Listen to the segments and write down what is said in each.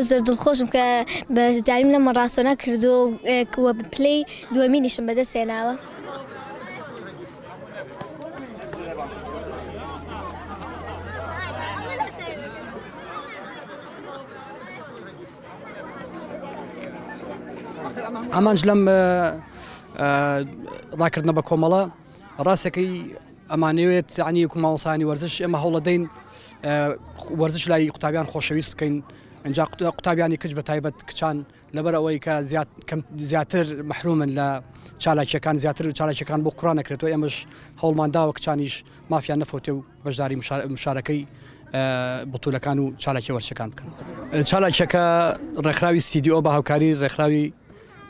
زۆر دڵخۆشم کە بەشداریم لە مەڕاستۆنە کردو وە پلەی دووەمینیشم بەدەست هێناوە. ئەمانج لەم ڕاکردنە بە کۆمەڵە ڕاستەکەی ئەمانەوێت عنی مامۆسانی وەرزش ئێمە هەوڵەدەین وەرزش لای قوتابیان خۆشەویست بکەین ئەنجا قوتابیانی کچ بە تایبەت کچان لەبەر ئەوەی کە زیاتر مەحرومن لە چالاکیەکان زیاتر چالاکیەکان بۆ قوڕان نەکرێتەوە ئێمەش هەوڵمانداوە کچانیش مافیان نەفۆتێ و بەشداری مشارەکەی بتوولەکان و چالاکی وەرزشەکان بکەن. چالاکیەکە ڕێکخراوی CDO بە هاوکاری ڕێکخراوی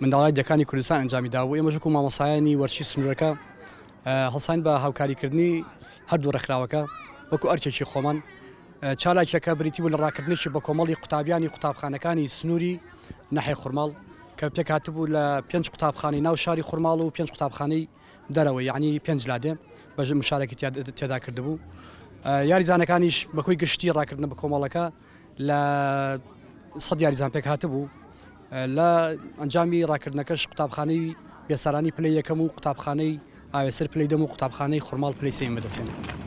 منداڵای دەکانی کوردستان ئەنجامیدا و ئێمەش وەکو مامۆسایانی وەرزشی سنوورەکە هەڵسان بە هاوکاریکردنی هەردوو ڕێکخراوەکە وەکو ئەرکێکی خۆمان چالاکیەکە بریتی بوو لە ڕاکردنێکی بە کۆمەڵی قوتابیانی قوتابخانەکانی سنووری نەحی خوڕماڵ کە پێک هاتبوو لە 5 قوتابخانەی ناو شاری خوڕماڵ و 5 قوتابخانەی دەرەوەی یعنی 5 لادێ بەژ مشارەکی تێدا کردبوو. یاریزانەکانیش بەکۆی گشتی ڕاکردنە بە کۆمەڵەکە لە 100 یاریزان پێک هاتبوو لە ئەنجامی ڕاکردنەکەش قوتابخانەی بێسارانی پلەی یەکەم و قوتابخانەی ئاوێسەر پلەی دەم و قوتابخانەی خوڕماڵ پلەی سێم بەدەستێنێت.